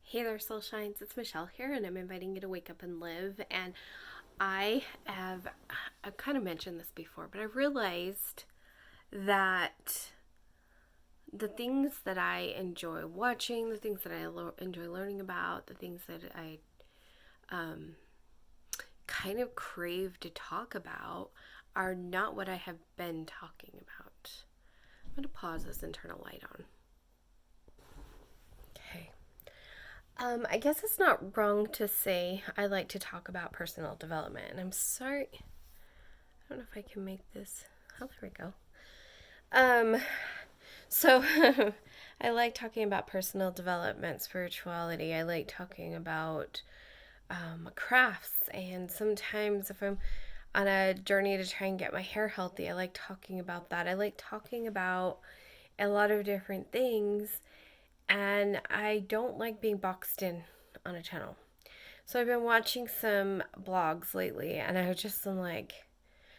Hey there, Soul Shines. It's Michelle here, and I'm inviting you to wake up and live. And I've kind of mentioned this before, but I realized that the things that I enjoy watching, the things that enjoy learning about, the things that I um, kind of crave to talk about are not what I have been talking about. I'm going to pause this and turn a light on. Okay. I guess it's not wrong to say I like to talk about personal development. And I'm sorry, I don't know if I can make this. Oh, there we go. Um, so I like talking about personal development, spirituality. I like talking about crafts. And sometimes if I'm on a journey to try and get my hair healthy, I like talking about that. I like talking about a lot of different things. And I don't like being boxed in on a channel. So I've been watching some blogs lately, and I was just like,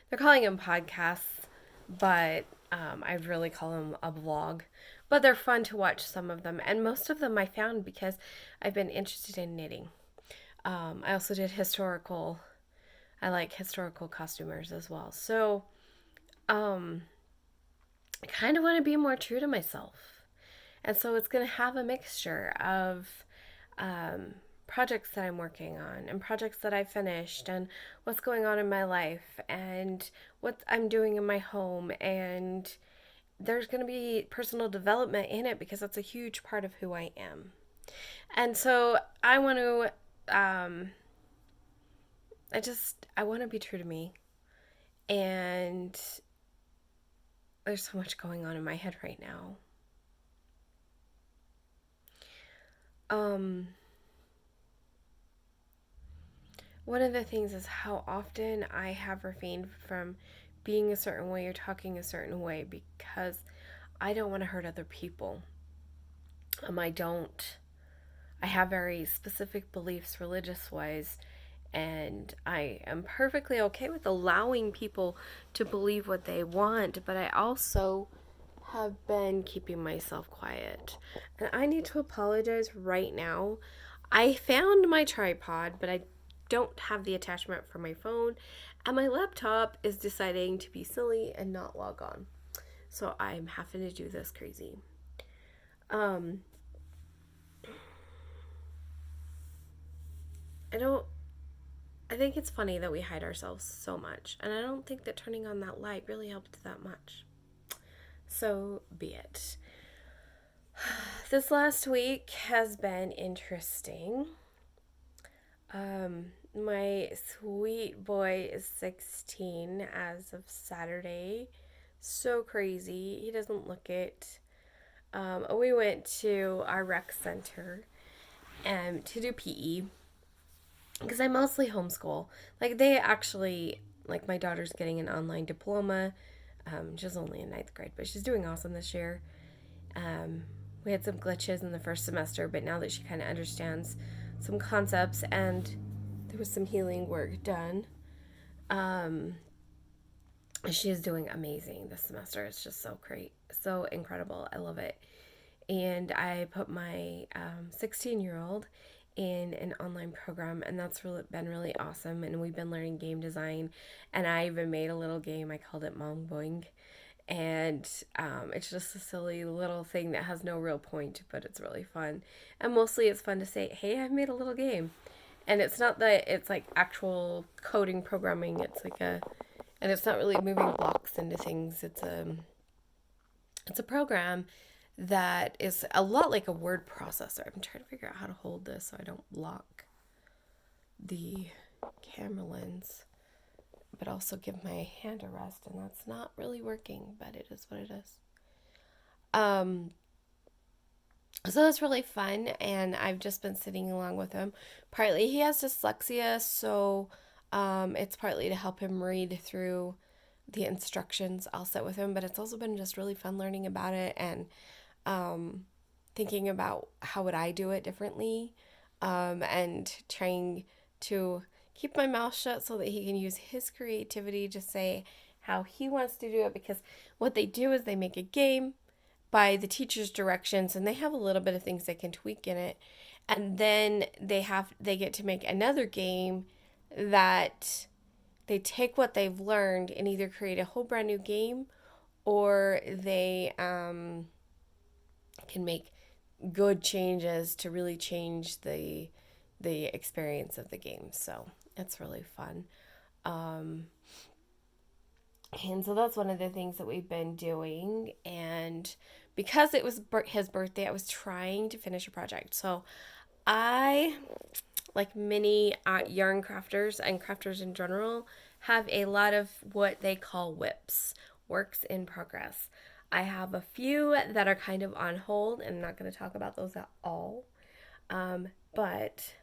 they're calling them podcasts, but I really call them a vlog. But they're fun to watch, some of them, and most of them I found because I've been interested in knitting. I also did historical. I like historical costumers as well. So um, I kind of want to be more true to myself. And so it's going to have a mixture of um, projects that I'm working on and projects that I finished and what's going on in my life and what I'm doing in my home. And there's going to be personal development in it because that's a huge part of who I am. And so I want to, I want to be true to me. And there's so much going on in my head right now. Um, One of the things is how often I have refrained from being a certain way or talking a certain way because I don't want to hurt other people. I don't. I have very specific beliefs religious wise, and I am perfectly okay with allowing people to believe what they want, but I also have been keeping myself quiet. And I need to apologize right now. I found my tripod, but I don't have the attachment for my phone, and my laptop is deciding to be silly and not log on. So I'm having to do this crazy. Um, I don't. I think it's funny that we hide ourselves so much, and I don't think that turning on that light really helped that much. So be it. This last week has been interesting. My sweet boy is 16 as of Saturday. So crazy. He doesn't look it. We went to our rec center to do PE because I mostly homeschool. Like they actually, like my daughter's getting an online diploma. She's only in ninth grade, but she's doing awesome this year. Um, we had some glitches in the first semester, but now that she kind of understands some concepts and there was some healing work done, um, she is doing amazing this semester. It's just so great, so incredible. I love it. And I put my 16-year-old in an online program, and that's been really awesome. And we've been learning game design, and I even made a little game. I called it Mom Boing, and it's just a silly little thing that has no real point, but it's really fun. And mostly it's fun to say, hey, I've made a little game. And it's not that it's like actual coding programming. And it's not really moving blocks into things. It's a program that is a lot like a word processor. I'm trying to figure out how to hold this so I don't lock the camera lens, but also give my hand a rest, and that's not really working, but it is what it is. Um, so it's really fun, and I've just been sitting along with him. Partly he has dyslexia, so it's partly to help him read through the instructions. I'll sit with him, but it's also been just really fun learning about it and um, thinking about how would I do it differently, and trying to keep my mouth shut so that he can use his creativity to say how he wants to do it. Because what they do is they make a game, by the teacher's directions, and they have a little bit of things they can tweak in it. And then they get to make another game that they take what they've learned and either create a whole brand new game, or they can make good changes to really change the experience of the game. So it's really fun. And so that's one of the things that we've been doing. And because it was his birthday, I was trying to finish a project. So I, like many yarn crafters and crafters in general, have a lot of what they call WIPs, works in progress. I have a few that are kind of on hold, and I'm not going to talk about those at all. But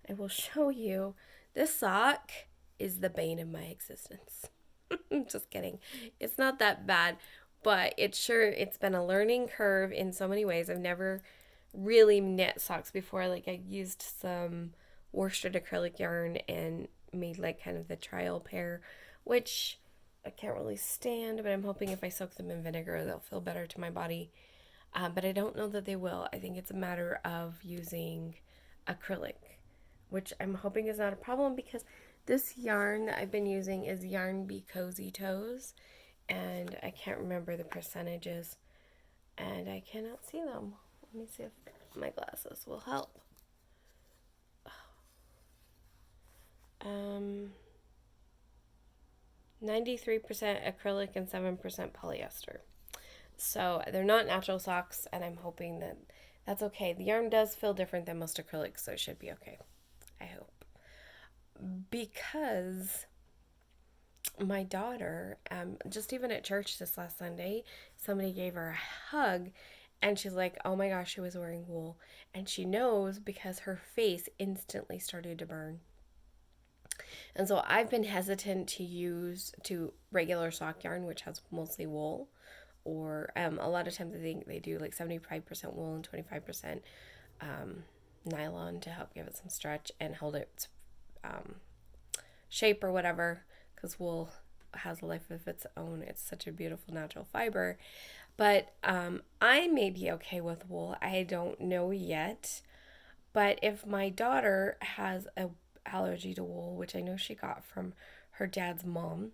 I will show you. This sock is the bane of my existence. Just kidding. It's not that bad, but it's been a learning curve in so many ways. I've never really knit socks before. Like, I used some worsted acrylic yarn and made like kind of the trial pair, which I can't really stand, but I'm hoping if I soak them in vinegar, they'll feel better to my body. But I don't know that they will. I think it's a matter of using acrylic, which I'm hoping is not a problem, because this yarn that I've been using is Yarn Bee Cozy Toes, and I can't remember the percentages, and I cannot see them. Let me see if my glasses will help. 93% acrylic and 7% polyester. So they're not natural socks, and I'm hoping that that's okay. The yarn does feel different than most acrylics, so it should be okay. I hope. Because my daughter, just even at church this last Sunday, somebody gave her a hug, and she's like, oh my gosh, she was wearing wool. And she knows because her face instantly started to burn. And so I've been hesitant to use regular sock yarn, which has mostly wool, or a lot of times I think they do like 75% wool and 25% nylon to help give it some stretch and hold its shape or whatever, because wool has a life of its own. It's such a beautiful natural fiber. But I may be okay with wool. I don't know yet. But if my daughter has a allergy to wool, which I know she got from her dad's mom,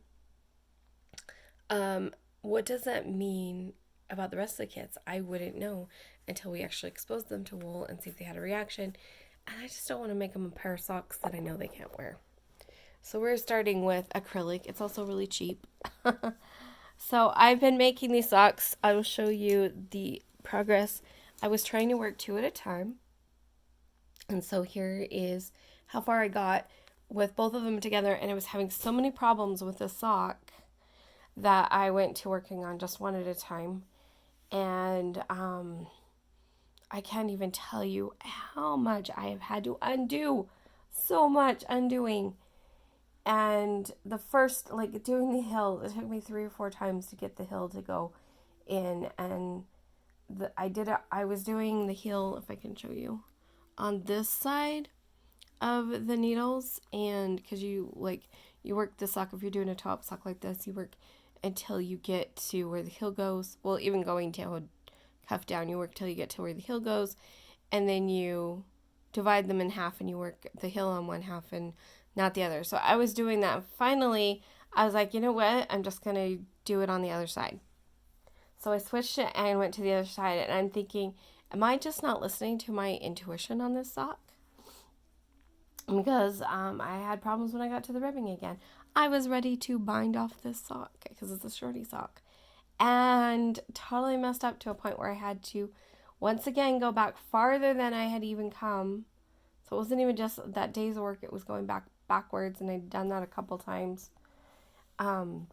what does that mean about the rest of the kids? I wouldn't know until we actually expose them to wool and see if they had a reaction. And I just don't want to make them a pair of socks that I know they can't wear. So we're starting with acrylic. It's also really cheap. So I've been making these socks. I will show you the progress. I was trying to work 2 at a time. And so here is how far I got with both of them together. And I was having so many problems with the sock that I went to working on just 1 at a time. And I can't even tell you how much I have had to undo. So much undoing. And the first, like doing the hill, it took me 3 or 4 times to get the hill to go in. And I was doing the heel, if I can show you, on this side of the needles. And because you work the sock, if you're doing a top sock like this, you work until you get to where the heel goes. Well, even going to cuff down, you work till you get to where the heel goes. And then you divide them in half and you work the heel on one half and not the other. So I was doing that. Finally, I was like, you know what? I'm just going to do it on the other side. So I switched it and went to the other side. And I'm thinking, am I just not listening to my intuition on this sock? Because I had problems when I got to the ribbing again. I was ready to bind off this sock because it's a shorty sock. And totally messed up to a point where I had to once again go back farther than I had even come. So it wasn't even just that day's work, it was going backwards, and I'd done that a couple times. And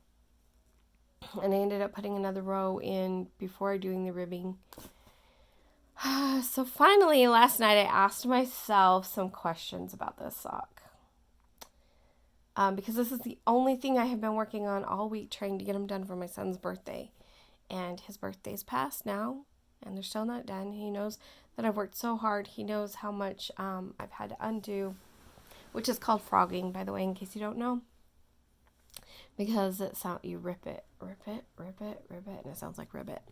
I ended up putting another row in before doing the ribbing. So finally, last night I asked myself some questions about this sock. Because this is the only thing I have been working on all week, trying to get them done for my son's birthday. And his birthday's passed now, and they're still not done. He knows that I've worked so hard. He knows how much I've had to undo, which is called frogging, by the way, in case you don't know. because you rip it, and it sounds like ribbit.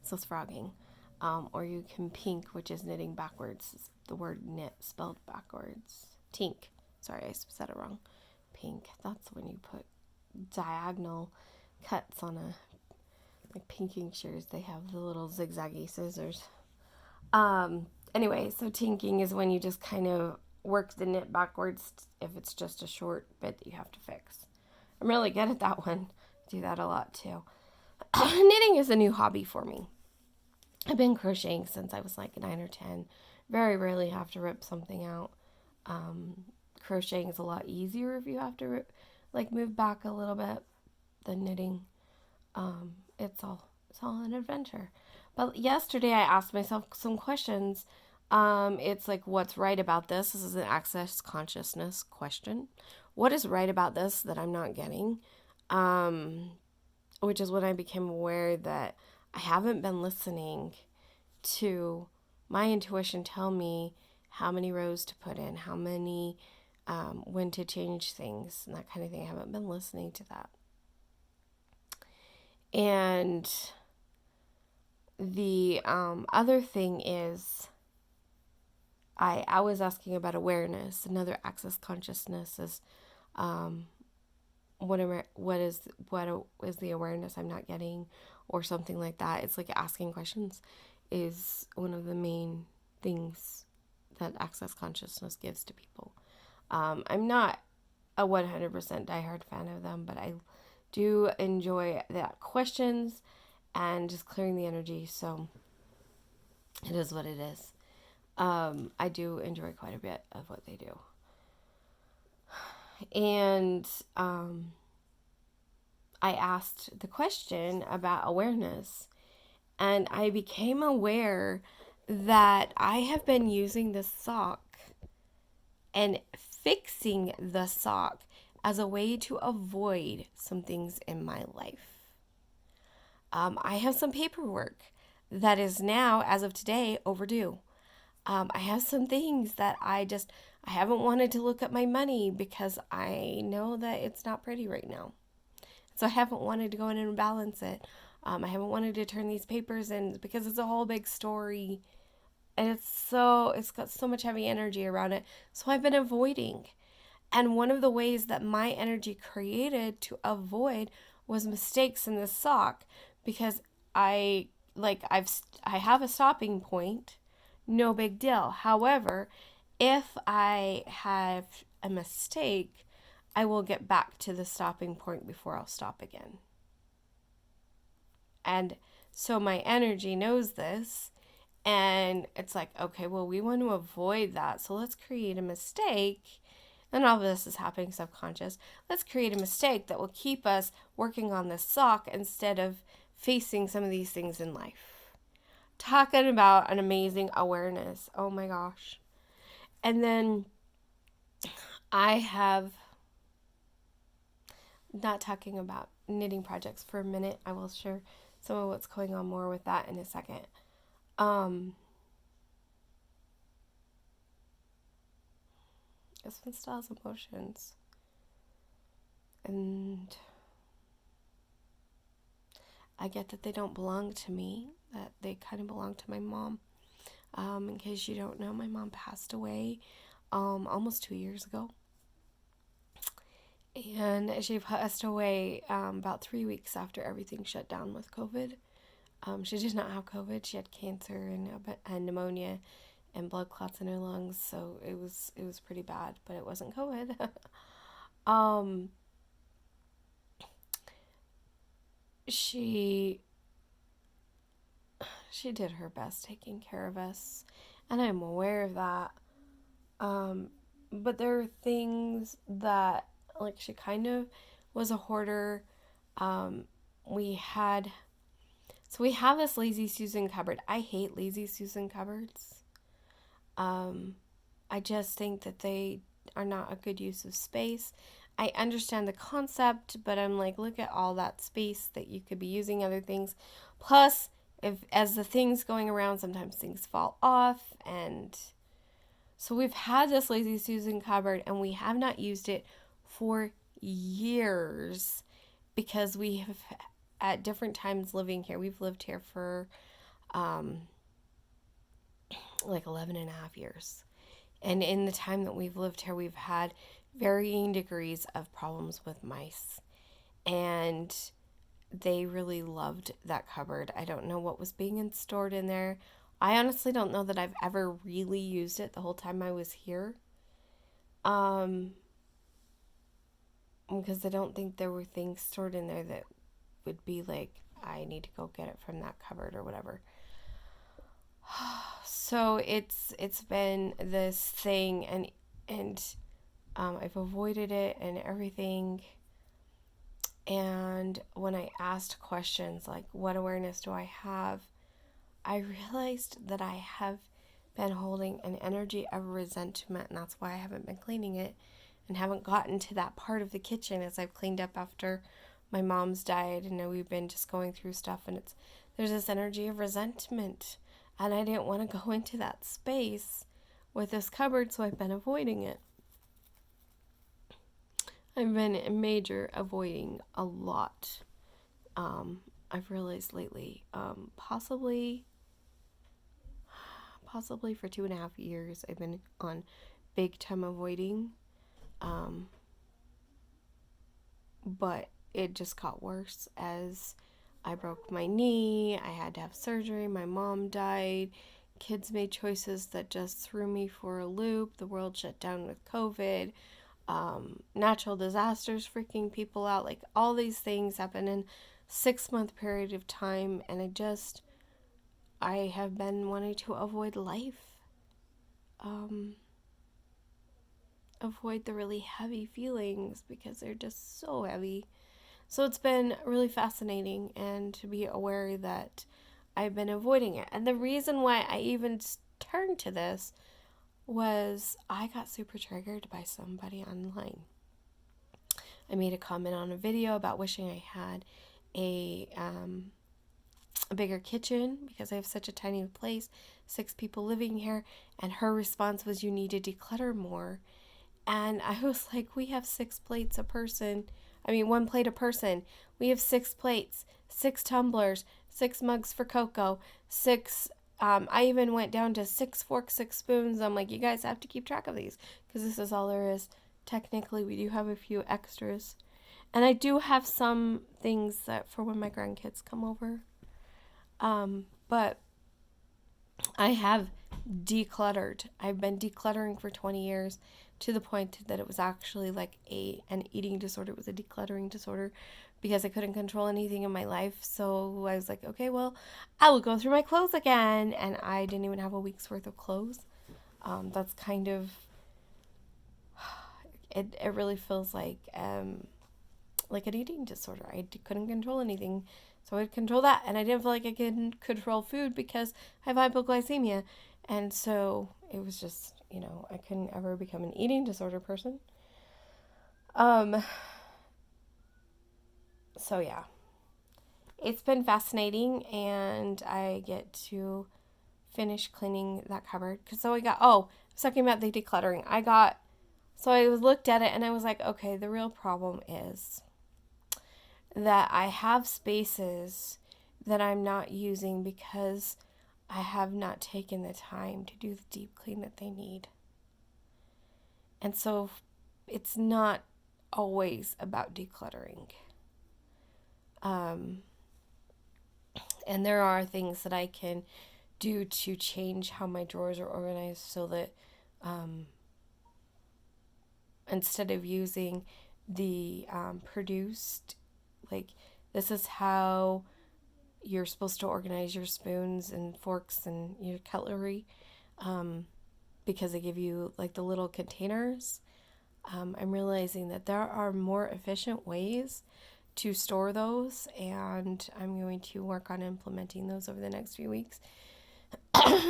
So it's frogging. Or you can pink, which is knitting backwards. It's the word knit spelled backwards. Tink. Sorry, I said it wrong. Pink. That's when you put diagonal cuts on a, like pinking shears. They have the little zigzaggy scissors. Anyway, so tinking is when you just kind of work the knit backwards if it's just a short bit that you have to fix. I'm really good at that one. Do that a lot too. Knitting is a new hobby for me. I've been crocheting since I was like 9 or 10. Very rarely have to rip something out. Crocheting is a lot easier if you have to move back a little bit than knitting. It's all an adventure. But yesterday I asked myself some questions. It's like, what's right about this? This is an access consciousness question. What is right about this that I'm not getting? Which is when I became aware that I haven't been listening to my intuition tell me how many rows to put in, how many, when to change things, and that kind of thing. I haven't been listening to that. And the other thing is, I was asking about awareness. Another access consciousness is, what is the awareness I'm not getting, or something like that. It's like asking questions is one of the main things that access consciousness gives to people. I'm not a 100% diehard fan of them, but I do enjoy that questions and just clearing the energy. So it is what it is. I do enjoy quite a bit of what they do. And I asked the question about awareness, and I became aware that I have been using the sock and fixing the sock as a way to avoid some things in my life. I have some paperwork that is now, as of today, overdue. I have some things that I haven't wanted to look at my money because I know that it's not pretty right now. So I haven't wanted to go in and balance it. I haven't wanted to turn these papers in because it's a whole big story. And it's got so much heavy energy around it. So I've been avoiding. And one of the ways that my energy created to avoid was mistakes in this sock, because I have a stopping point. No big deal. However, if I have a mistake, I will get back to the stopping point before I'll stop again. And so my energy knows this, and it's like, okay, well, we want to avoid that. So let's create a mistake. And all of this is happening subconscious. Let's create a mistake that will keep us working on this sock instead of facing some of these things in life. Talking about an amazing awareness. Oh my gosh. And then I have, not talking about knitting projects for a minute. I will share some of what's going on more with that in a second. This one still has emotions. And I get that they don't belong to me, that they kind of belong to my mom. In case you don't know, my mom passed away almost 2 years ago. And she passed away about 3 weeks after everything shut down with COVID. She did not have COVID. She had cancer and pneumonia and blood clots in her lungs, so it was pretty bad, but it wasn't COVID. She did her best taking care of us, and I'm aware of that. But there are things that, like, she kind of was a hoarder. We have this Lazy Susan cupboard. I hate Lazy Susan cupboards. I just think that they are not a good use of space. I understand the concept, but I'm like, look at all that space that you could be using other things. Plus, as the things going around, sometimes things fall off, and so we've had this Lazy Susan cupboard, and we have not used it for years. because we have, at different times living here, we've lived here for like 11 and a half years. And in the time that we've lived here, we've had varying degrees of problems with mice. And they really loved that cupboard. I don't know what was being stored in there. I honestly don't know that I've ever really used it the whole time I was here. Because I don't think there were things stored in there that would be like, I need to go get it from that cupboard or whatever. So it's been this thing, and I've avoided it and everything. And when I asked questions like, what awareness do I have? I realized that I have been holding an energy of resentment, and that's why I haven't been cleaning it and haven't gotten to that part of the kitchen as I've cleaned up after my mom's died, and we've been just going through stuff, and there's this energy of resentment, and I didn't want to go into that space with this cupboard, so I've been avoiding it. I've been major avoiding a lot. I've realized lately, possibly for 2.5 years, I've been on big time avoiding. But it just got worse as I broke my knee. I had to have surgery. My mom died. Kids made choices that just threw me for a loop. The world shut down with COVID. Natural disasters freaking people out. Like, all these things happened in 6-month period of time, and I have been wanting to avoid life. Avoid the really heavy feelings because they're just so heavy. So it's been really fascinating, and to be aware that I've been avoiding it. And the reason why I even turned to this was I got super triggered by somebody online. I made a comment on a video about wishing I had a bigger kitchen because I have such a tiny place, 6 people living here, and her response was, you need to declutter more. And I was like, we have 6 plates a person. I mean, 1 plate a person. We have 6 plates, 6 tumblers, 6 mugs for cocoa, 6, I even went down to 6 forks, 6 spoons. I'm like, you guys have to keep track of these because this is all there is. Technically, we do have a few extras. And I do have some things that for when my grandkids come over. But I have decluttered. I've been decluttering for 20 years to the point that it was actually like an eating disorder. It was a decluttering disorder because I couldn't control anything in my life. So I was like, okay, well, I will go through my clothes again. And I didn't even have a week's worth of clothes. That's kind of, it really feels like an eating disorder. I couldn't control anything. So I'd control that. And I didn't feel like I could control food because I have hypoglycemia. And so it was just, I couldn't ever become an eating disorder person. So yeah, it's been fascinating, and I get to finish cleaning that cupboard. I was talking about the decluttering. So I looked at it and I was like, okay, the real problem is that I have spaces that I'm not using because I have not taken the time to do the deep clean that they need. And so it's not always about decluttering. And there are things that I can do to change how my drawers are organized so that instead of using the produced, like, this is how you're supposed to organize your spoons and forks and your cutlery, because they give you like the little containers. I'm realizing that there are more efficient ways to store those, and I'm going to work on implementing those over the next few weeks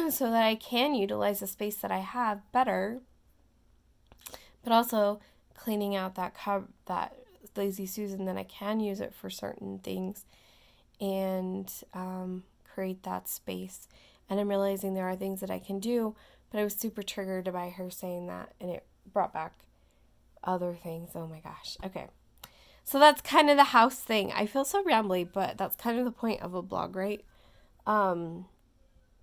so that I can utilize the space that I have better, but also cleaning out that Lazy Susan, that I can use it for certain things and create that space. And I'm realizing there are things that I can do, but I was super triggered by her saying that, and it brought back other things. Oh my gosh. Okay. So that's kind of the house thing. I feel so rambly, but that's kind of the point of a blog, right? Um,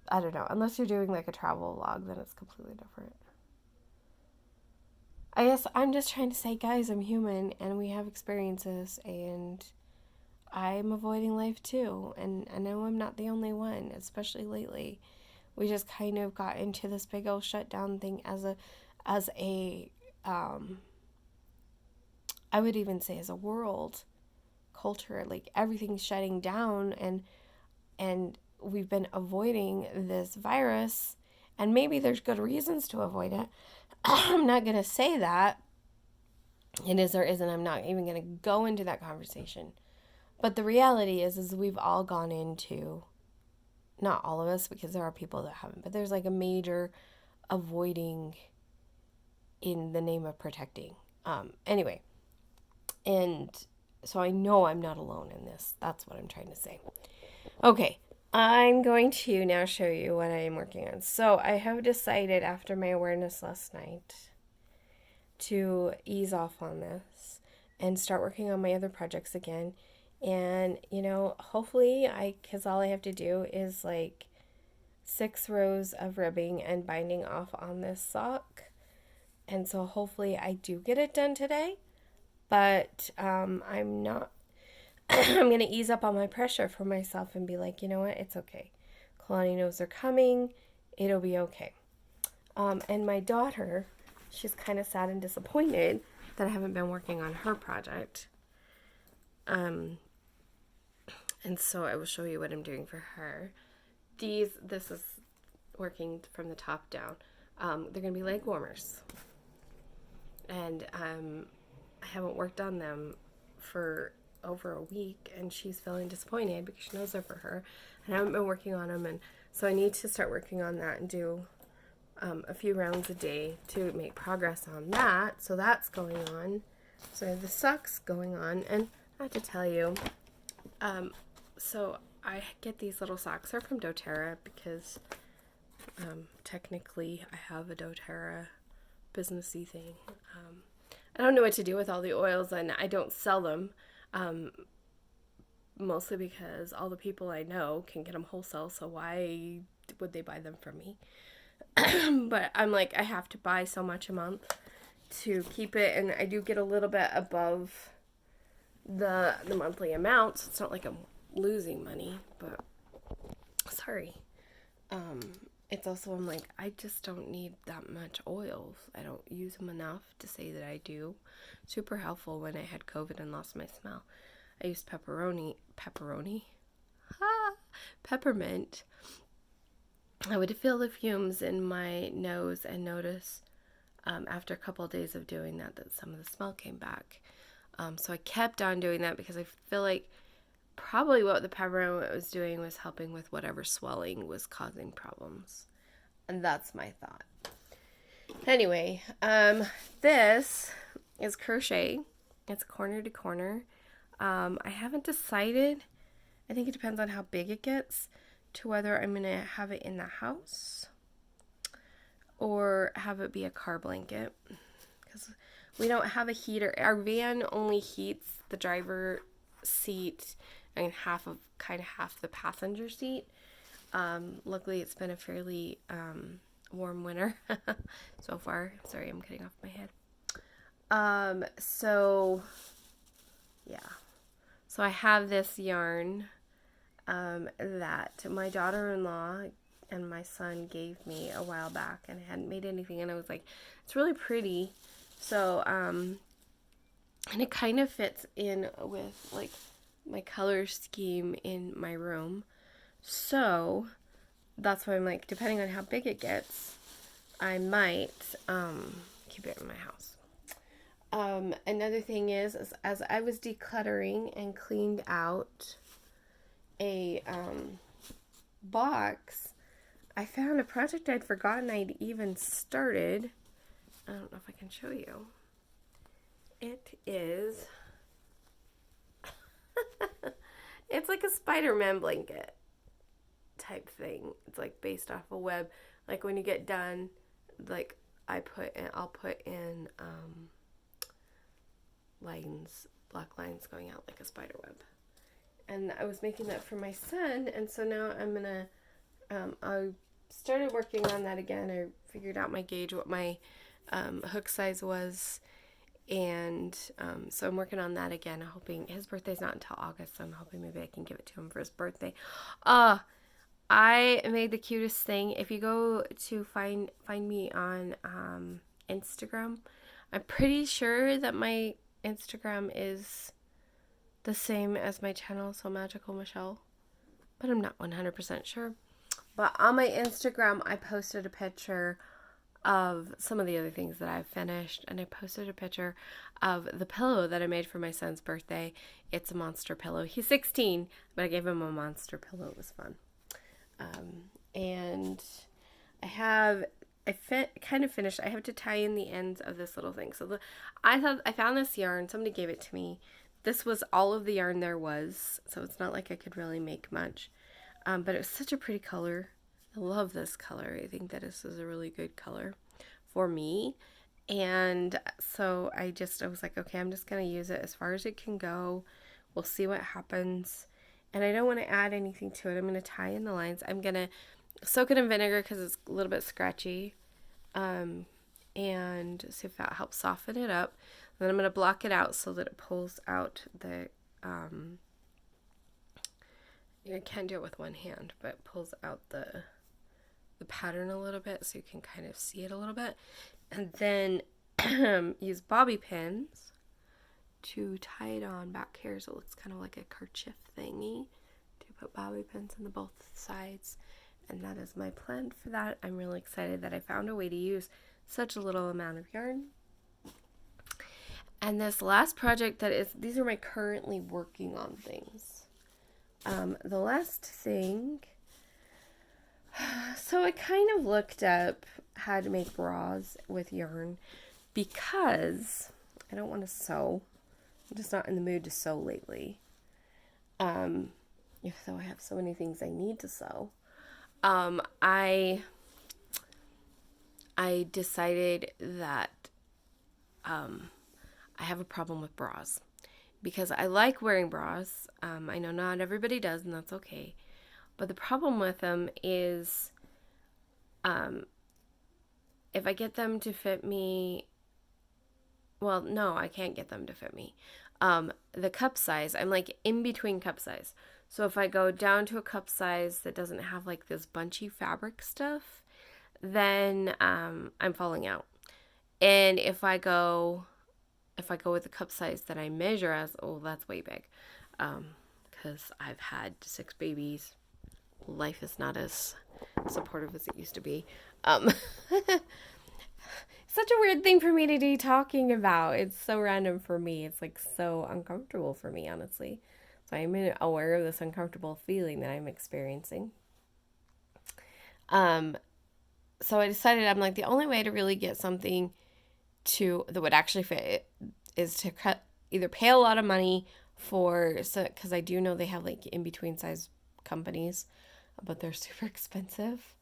I don't know. Unless you're doing like a travel vlog, then it's completely different. I guess I'm just trying to say, guys, I'm human and we have experiences and I'm avoiding life too. And I know I'm not the only one, especially lately. We just kind of got into this big old shutdown thing as a, um, I would even say as a world culture, like everything's shutting down and we've been avoiding this virus and maybe there's good reasons to avoid it. I'm not going to say that it is or isn't. I'm not even going to go into that conversation. But the reality is we've all gone into, not all of us because there are people that haven't, but there's like a major avoiding in the name of protecting. Anyway, and so I know I'm not alone in this. That's what I'm trying to say. Okay, I'm going to now show you what I am working on. So I have decided after my awareness last night to ease off on this and start working on my other projects again. And, hopefully because all I have to do is like 6 rows of ribbing and binding off on this sock. And so hopefully I do get it done today, but I'm not, I'm going to ease up on my pressure for myself and be like, you know what, it's okay. Kalani knows they're coming. It'll be okay. And my daughter, she's kind of sad and disappointed that I haven't been working on her project. And so I will show you what I'm doing for her. This is working from the top down. They're going to be leg warmers. And I haven't worked on them for over a week, and she's feeling disappointed because she knows they're for her. And I haven't been working on them, and so I need to start working on that and do a few rounds a day to make progress on that. So that's going on. So I have the socks going on, and I have to tell you, so I get these little socks. They're from doTERRA because technically I have a doTERRA businessy thing. I don't know what to do with all the oils, and I don't sell them, mostly because all the people I know can get them wholesale, so why would they buy them from me? But I'm like, I have to buy so much a month to keep it, and I do get a little bit above the monthly amount, so it's not like I'm losing money, but sorry. It's also, I'm like, I just don't need that much oils. I don't use them enough to say that I do. Super helpful when I had COVID and lost my smell. I used peppermint. I would feel the fumes in my nose and notice after a couple of days of doing that some of the smell came back. So I kept on doing that because I feel like probably what the peppermint was doing was helping with whatever swelling was causing problems. And that's my thought. Anyway, this is crochet. It's corner to corner. I haven't decided. I think it depends on how big it gets to whether I'm going to have it in the house or have it be a car blanket. Because we don't have a heater. Our van only heats the driver seat and half the passenger seat. Luckily, it's been a fairly warm winter so far. Sorry, I'm cutting off my head. So I have this yarn that my daughter-in-law and my son gave me a while back, and I hadn't made anything, and I was like, it's really pretty. So, and it kind of fits in with like my color scheme in my room. So that's why I'm like, depending on how big it gets, I might keep it in my house. Another thing is as I was decluttering and cleaned out a box, I found a project I'd forgotten I'd even started. I don't know if I can show you. It is it's like a Spider-Man blanket type thing. It's like based off a web. Like when you get done, like I'll put in lines black lines going out like a spider web. And I was making that for my son, and so now I'm gonna, I started working on that again. I figured out my gauge, what my hook size was, and so I'm working on that again. I'm hoping his birthday's not until August, so I'm hoping maybe I can give it to him for his birthday. I made the cutest thing. If you go to find me on Instagram, I'm pretty sure that my Instagram is the same as my channel, So Magical Michelle, but I'm not 100% sure. But on my Instagram, I posted a picture of some of the other things that I've finished, and I posted a picture of the pillow that I made for my son's birthday. It's a monster pillow. He's 16, but I gave him a monster pillow. It was fun. And I kind of finished. I have to tie in the ends of this little thing. So I found this yarn. Somebody gave it to me. This was all of the yarn there was, so it's not like I could really make much. But it was such a pretty color. I love this color. I think that this is a really good color for me. And so I was like, okay, I'm just going to use it as far as it can go. We'll see what happens. And I don't want to add anything to it. I'm going to tie in the lines. I'm going to soak it in vinegar because it's a little bit scratchy. And see if that helps soften it up. Then I'm going to block it out so that it pulls out the, I can't do it with one hand, but it pulls out the pattern a little bit so you can kind of see it a little bit. And then use bobby pins to tie it on back here so it looks kind of like a kerchief thingy. To put bobby pins on both sides. And that is my plan for that. I'm really excited that I found a way to use such a little amount of yarn. And this last project these are my currently working on things. The last thing, so I kind of looked up how to make bras with yarn because I don't want to sew. I'm just not in the mood to sew lately. Even though I have so many things I need to sew. I decided that I have a problem with bras because I like wearing bras. I know not everybody does, and that's okay. But the problem with them is if I get them to fit me, well, no, I can't get them to fit me. The cup size, I'm like in between cup size. So if I go down to a cup size that doesn't have like this bunchy fabric stuff, then I'm falling out. And if I go with the cup size that I measure as, oh, that's way big. Because I've had 6 babies. Life is not as supportive as it used to be. Such a weird thing for me to be talking about. It's so random for me. It's like so uncomfortable for me, honestly. So I'm aware of this uncomfortable feeling that I'm experiencing. So I decided, I'm like, the only way to really get something that would actually fit is to either pay a lot of money because I do know they have like in between size companies, but they're super expensive,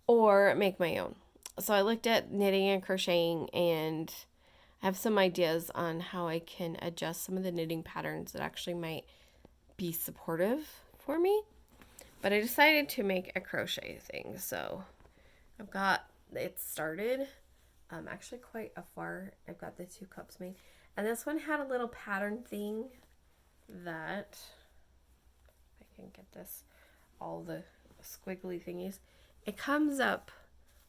or make my own. So I looked at knitting and crocheting, and I have some ideas on how I can adjust some of the knitting patterns that actually might be supportive for me. But I decided to make a crochet thing. So I've got it started actually quite far. I've got the 2 cups made. And this one had a little pattern thing that, I can get this, all the squiggly thingies. It comes up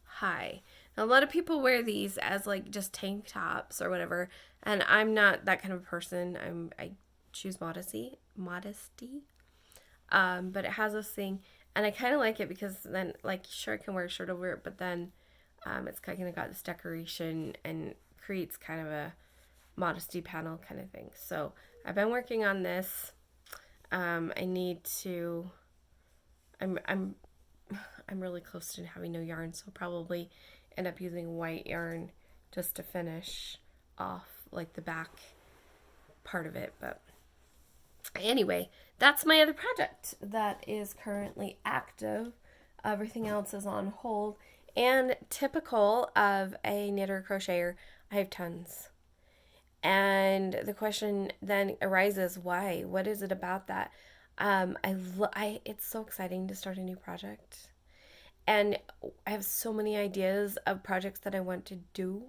high. Now, a lot of people wear these as like just tank tops or whatever, and I'm not that kind of person. I choose modesty. But it has this thing, and I kind of like it because then, like, sure, I can wear a shirt over it, but then it's kind of got this decoration and creates kind of a modesty panel kind of thing. So I've been working on this. I'm really close to having no yarn, so I'll probably end up using white yarn just to finish off like the back part of it. But anyway, that's my other project that is currently active. Everything else is on hold. And typical of a knitter crocheter, I have tons. And the question then arises, why? What is it about that? It's so exciting to start a new project. And I have so many ideas of projects that I want to do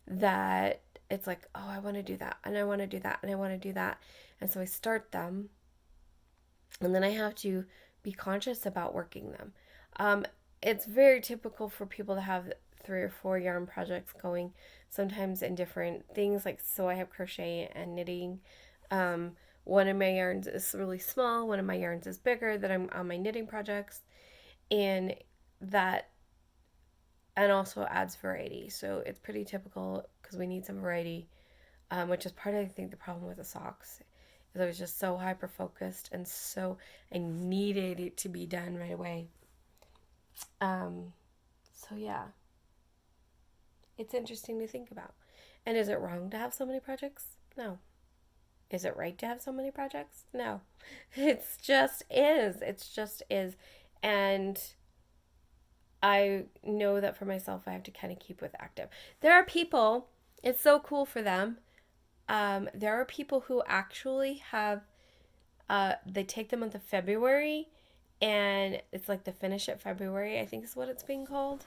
that it's like, oh, I want to do that, and I want to do that, and I want to do that. And so I start them, and then I have to be conscious about working them. Um, it's very typical for people to have 3 or 4 yarn projects going, sometimes in different things. Like, so I have crochet and knitting. Um, one of my yarns is really small, one of my yarns is bigger that I'm on my knitting projects, and that and also adds variety. So it's pretty typical because we need some variety, which is part of, I think, the problem with the socks. Is I was just so hyper focused and so I needed it to be done right away. Um, so yeah, it's interesting to think about. And is it wrong to have so many projects? No. Is it right to have so many projects? No. It's just is. It's just is. And I know that for myself, I have to kind of keep with active. There are people, it's so cool for them. There are people who actually have, they take the month of February and it's like the finish it February, I think is what it's being called.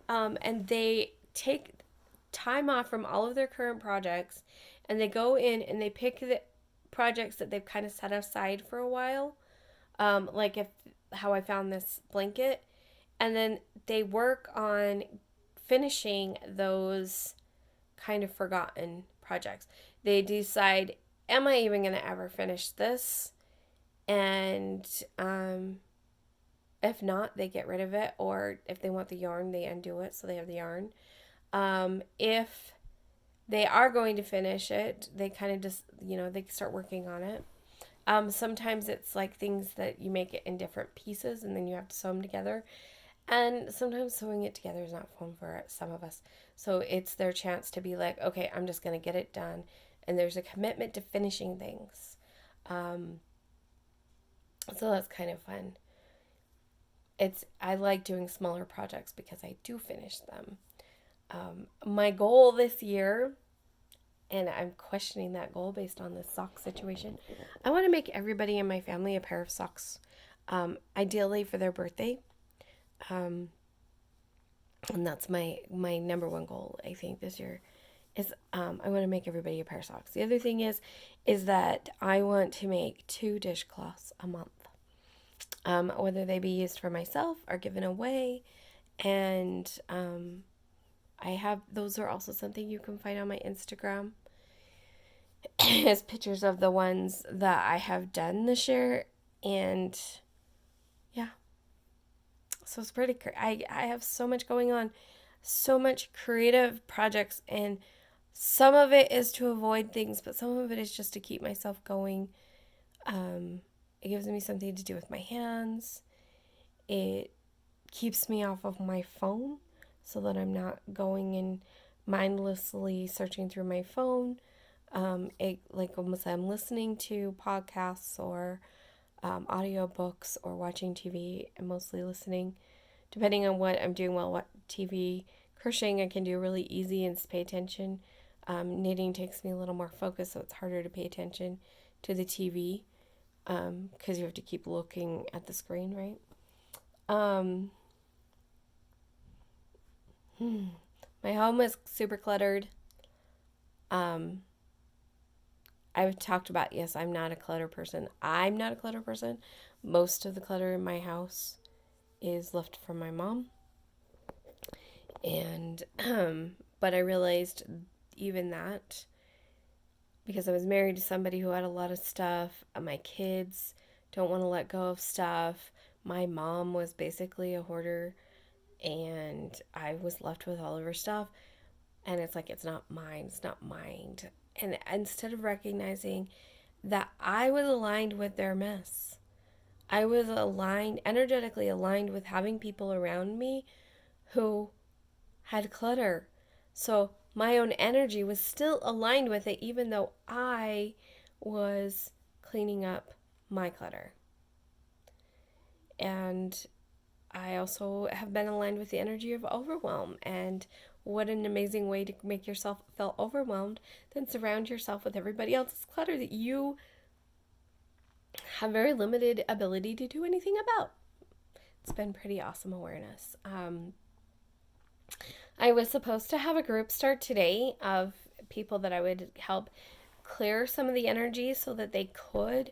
And they take time off from all of their current projects and they go in and they pick the projects that they've kind of set aside for a while. Like if how I found this blanket, and then they work on finishing those kind of forgotten projects. They decide, am I even going to ever finish this? And if not, they get rid of it. Or if they want the yarn, they undo it so they have the yarn. If they are going to finish it, they kind of just, they start working on it. Sometimes it's like things that you make it in different pieces and then you have to sew them together. And sometimes sewing it together is not fun for some of us. So it's their chance to be like, okay, I'm just going to get it done. And there's a commitment to finishing things. Um, so that's kind of fun. I like doing smaller projects because I do finish them. My goal this year, and I'm questioning that goal based on this sock situation, I want to make everybody in my family a pair of socks, ideally for their birthday. Um, and that's my number one goal, I think, this year is I want to make everybody a pair of socks. The other thing is that I want to make 2 dishcloths a month, whether they be used for myself or given away. And I have those are also something you can find on my Instagram as pictures of the ones that I have done this year. And yeah, so it's pretty. I have so much going on, so much creative projects, and some of it is to avoid things, but some of it is just to keep myself going. It gives me something to do with my hands. It keeps me off of my phone so that I'm not going and mindlessly searching through my phone. Like almost I'm listening to podcasts or audiobooks or watching TV. I'm mostly listening, depending on what I'm doing while what TV. Crocheting I can do really easy and pay attention. Knitting takes me a little more focus, so it's harder to pay attention to the TV because you have to keep looking at the screen, right? Um, my home is super cluttered. Um, I've talked about, yes, I'm not a clutter person. I'm not a clutter person. Most of the clutter in my house is left from my mom. And, but I realized even that because I was married to somebody who had a lot of stuff. My kids don't want to let go of stuff. My mom was basically a hoarder, and I was left with all of her stuff. And it's like, it's not mine, it's not mine. And instead of recognizing that I was aligned with their mess, I was aligned, energetically aligned with having people around me who had clutter. So my own energy was still aligned with it, even though I was cleaning up my clutter. And I also have been aligned with the energy of overwhelm and what an amazing way to make yourself feel overwhelmed than surround yourself with everybody else's clutter that you have very limited ability to do anything about. It's been pretty awesome awareness. I was supposed to have a group start today of people that I would help clear some of the energy so that they could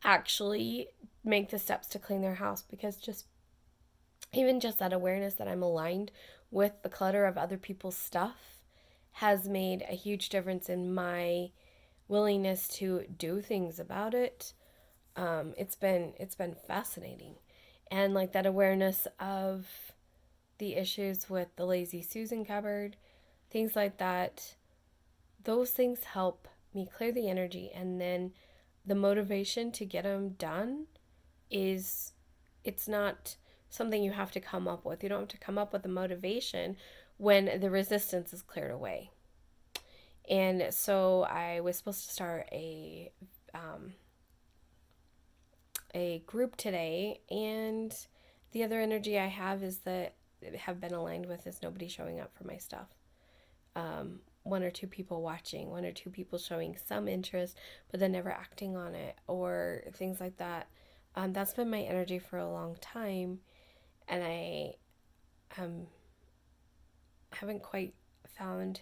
actually make the steps to clean their house, because just even just that awareness that I'm aligned with the clutter of other people's stuff has made a huge difference in my willingness to do things about it. It's been fascinating, and like that awareness of the issues with the lazy Susan cupboard, things like that. Those things help me clear the energy, and then the motivation to get them done is, it's not something you have to come up with. You don't have to come up with the motivation when the resistance is cleared away. And so I was supposed to start a group today, and the other energy I have is that have been aligned with is nobody showing up for my stuff. One or two people watching, one or two people showing some interest, but then never acting on it, or things like that. That's been my energy for a long time, and I haven't quite found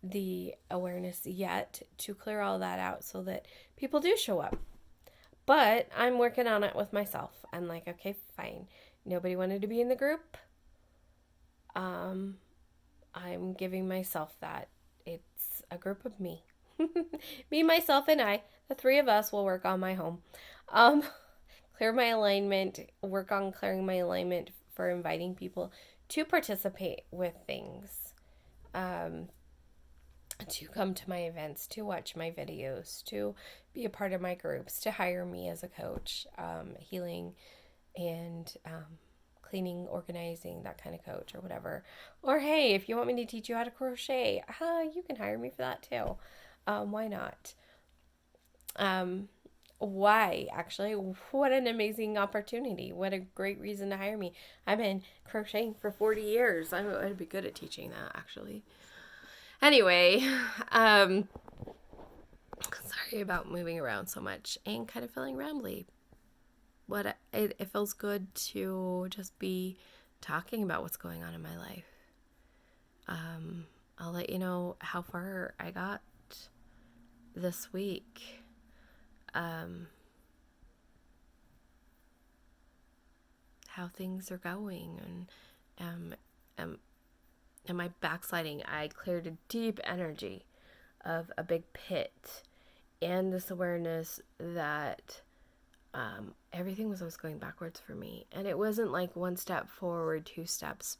the awareness yet to clear all that out so that people do show up. But I'm working on it with myself. I'm like, okay, fine. Nobody wanted to be in the group. I'm giving myself that. It's a group of me. Me, myself, and I. The three of us will work on my home. Um, Clear my alignment, work on clearing my alignment for inviting people to participate with things. To come to my events, to watch my videos, to be a part of my groups, to hire me as a coach, healing and cleaning, organizing, that kind of coach or whatever. Or hey, if you want me to teach you how to crochet, you can hire me for that too. Why not? Why actually? What an amazing opportunity. What a great reason to hire me. I've been crocheting for 40 years. I'd be good at teaching that actually. Anyway, sorry about moving around so much and kind of feeling rambly. It feels good to just be talking about what's going on in my life. I'll let you know how far I got this week. How things are going, and am I backsliding? I cleared a deep energy of a big pit, and this awareness that everything was always going backwards for me. And it wasn't like one step forward, two steps.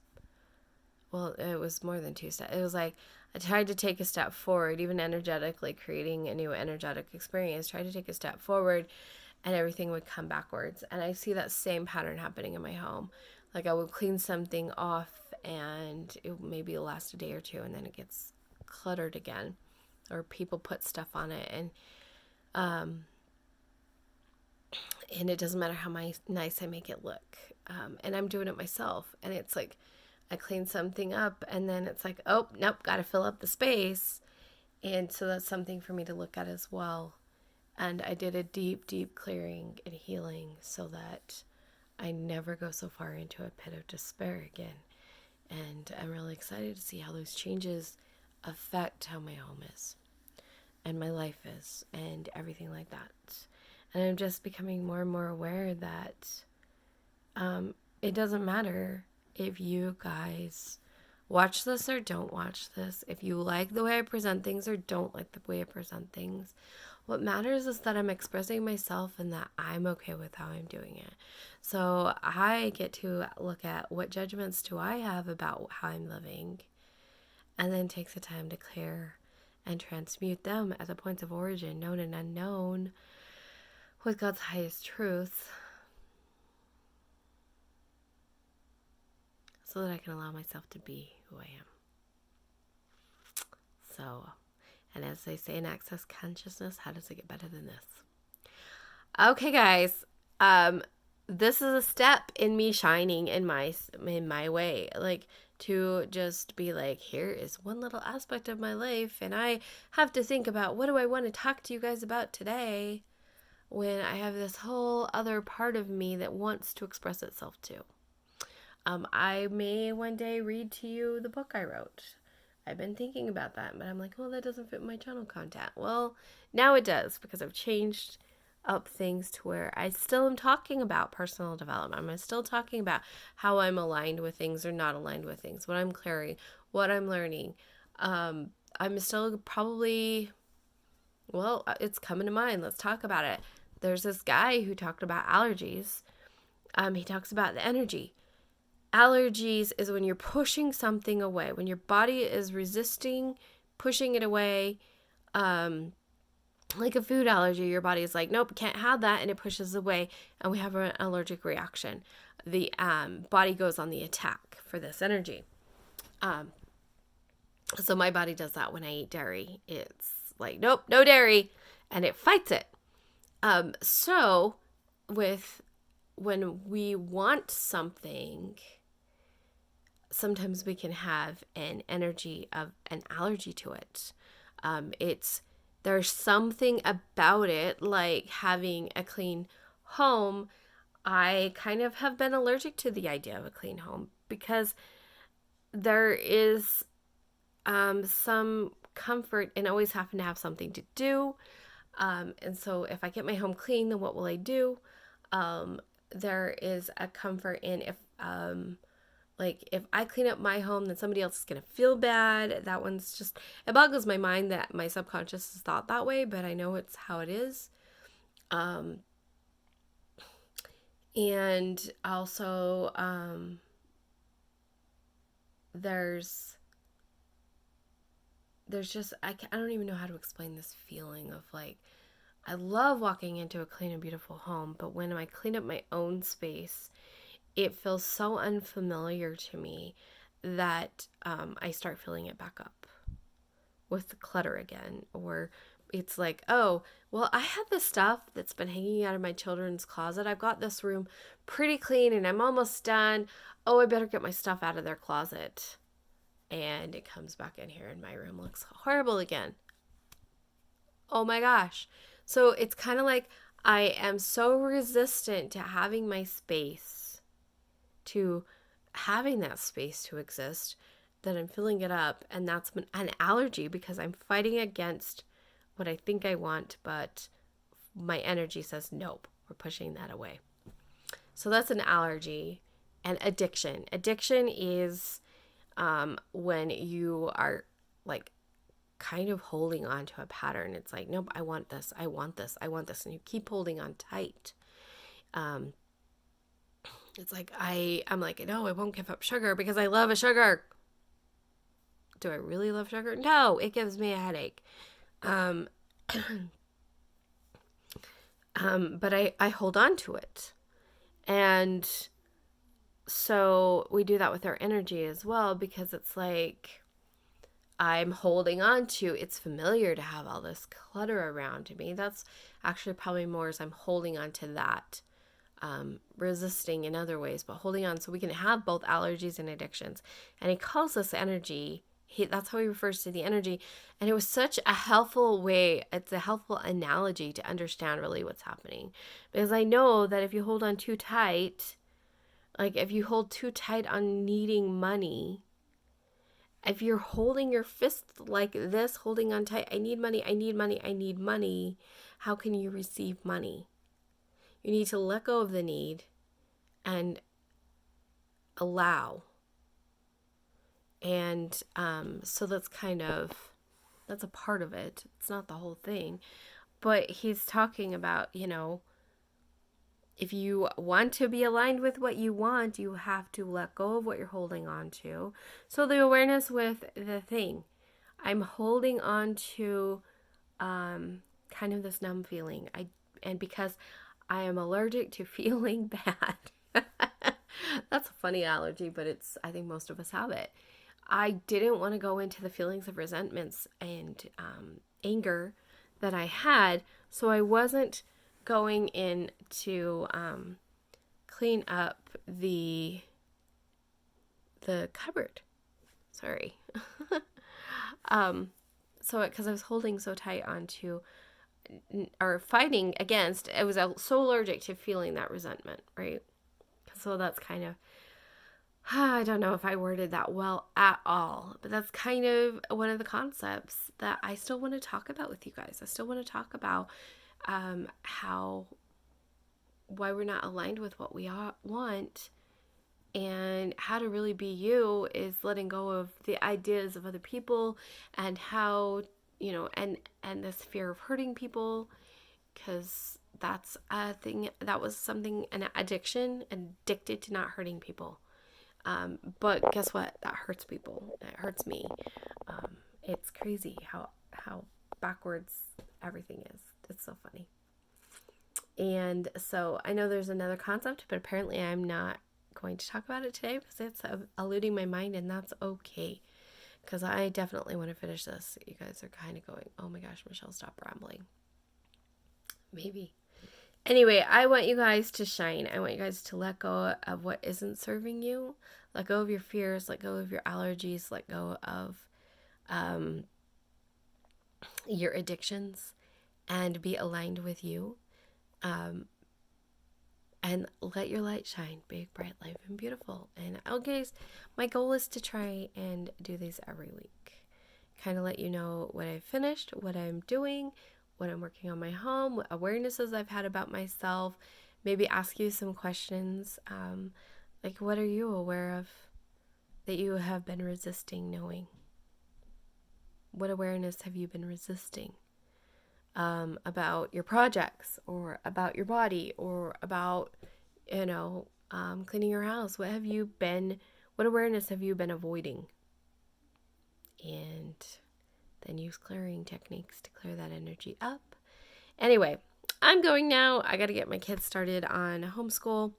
Well, it was more than two steps. It was like I tried to take a step forward, even energetically, creating a new energetic experience, tried to take a step forward, and everything would come backwards. And I see that same pattern happening in my home. Like I would clean something off, and it maybe last a day or two, and then it gets cluttered again, or people put stuff on it, and it doesn't matter how nice I make it look. And I'm doing it myself, and it's like I clean something up, and then it's like, oh nope, got to fill up the space. And so that's something for me to look at as well. And I did a deep clearing and healing so that I never go so far into a pit of despair again. And I'm really excited to see how those changes affect how my home is and my life is and everything like that. And I'm just becoming more and more aware that it doesn't matter if you guys watch this or don't watch this, if you like the way I present things or don't like the way I present things. What matters is that I'm expressing myself and that I'm okay with how I'm doing it. So I get to look at what judgments do I have about how I'm living, and then take the time to clear and transmute them at the points of origin, known and unknown, with God's highest truth, so that I can allow myself to be who I am. So, and as they say in Access Consciousness, how does it get better than this? Okay, guys. This is a step in me shining in my way. Like, to just be like, here is one little aspect of my life, and I have to think about what do I want to talk to you guys about today when I have this whole other part of me that wants to express itself too. I may one day read to you the book I wrote. I've been thinking about that, but I'm like, well, that doesn't fit my channel content. Well, now it does, because I've changed up things to where I still am talking about personal development. I'm still talking about how I'm aligned with things or not aligned with things, what I'm clearing, what I'm learning. I'm still probably, well, it's coming to mind. Let's talk about it. There's this guy who talked about allergies. He talks about the energy. Allergies is when you're pushing something away, when your body is resisting, pushing it away. Like a food allergy, your body is like, nope, can't have that, and it pushes away, and we have an allergic reaction. The body goes on the attack for this energy. So my body does that when I eat dairy. It's like, nope, no dairy, and it fights it. So when we want something, sometimes we can have an energy of an allergy to it. There's something about it, like having a clean home. I kind of have been allergic to the idea of a clean home because there is some comfort in always having to have something to do. And so if I get my home clean, then what will I do? There is a comfort in if I clean up my home, then somebody else is going to feel bad. That one's just, it boggles my mind that my subconscious has thought that way, but I know it's how it is. And also, there's just, I don't even know how to explain this feeling of like, I love walking into a clean and beautiful home, but when I clean up my own space, it feels so unfamiliar to me that I start filling it back up with the clutter again. Or it's like, oh, well, I have this stuff that's been hanging out of my children's closet. I've got this room pretty clean and I'm almost done. Oh, I better get my stuff out of their closet. And it comes back in here and my room looks horrible again. Oh my gosh. So it's kind of like I am so resistant to having my space, to having that space to exist, that I'm filling it up, and that's an allergy because I'm fighting against what I think I want, but my energy says nope, we're pushing that away. So that's an allergy. And addiction is when you are like kind of holding on to a pattern. It's like, nope, I want this, I want this, I want this, and you keep holding on tight. It's like I'm like, no, I won't give up sugar because I love a sugar. Do I really love sugar? No, it gives me a headache. But I hold on to it. And so we do that with our energy as well, because it's like I'm holding on to, it's familiar to have all this clutter around me. That's actually probably more as I'm holding on to that. Resisting in other ways, but holding on so we can have both allergies and addictions. And he calls this energy, that's how he refers to the energy. And it was such a helpful way, it's a helpful analogy to understand really what's happening. Because I know that if you hold on too tight, like if you hold too tight on needing money, if you're holding your fist like this, holding on tight, I need money, I need money, I need money, how can you receive money? You need to let go of the need and allow. And so that's a part of it. It's not the whole thing. But he's talking about, if you want to be aligned with what you want, you have to let go of what you're holding on to. So the awareness with the thing. I'm holding on to kind of this numb feeling. And because I am allergic to feeling bad. That's a funny allergy, but I think most of us have it. I didn't want to go into the feelings of resentments and anger that I had, so I wasn't going in to clean up the cupboard. Sorry. um, so because I was holding so tight onto or fighting against, I was so allergic to feeling that resentment, right? So that's kind of, I don't know if I worded that well at all, but that's kind of one of the concepts that I still want to talk about with you guys. I still want to talk about how, why we're not aligned with what we want, and how to really be you is letting go of the ideas of other people, and how, and this fear of hurting people, because that's a thing that was something, an addiction, addicted to not hurting people. But guess what? That hurts people. It hurts me. It's crazy how backwards everything is. It's so funny. And so I know there's another concept, but apparently I'm not going to talk about it today because it's eluding my mind, and that's okay. Because I definitely want to finish this. You guys are kind of going, oh my gosh, Michelle, stop rambling. Maybe. Anyway, I want you guys to shine. I want you guys to let go of what isn't serving you. Let go of your fears. Let go of your allergies. Let go of your addictions, and be aligned with you. And let your light shine big, bright, light, and beautiful. And okay, my goal is to try and do these every week. Kind of let you know what I've finished, what I'm doing, what I'm working on my home, what awarenesses I've had about myself. Maybe ask you some questions. Like, what are you aware of that you have been resisting knowing? What awareness have you been resisting? About your projects, or about your body, or about, cleaning your house. What awareness have you been avoiding? And then use clearing techniques to clear that energy up. Anyway, I'm going now. I got to get my kids started on homeschool,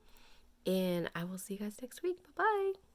and I will see you guys next week. Bye-bye.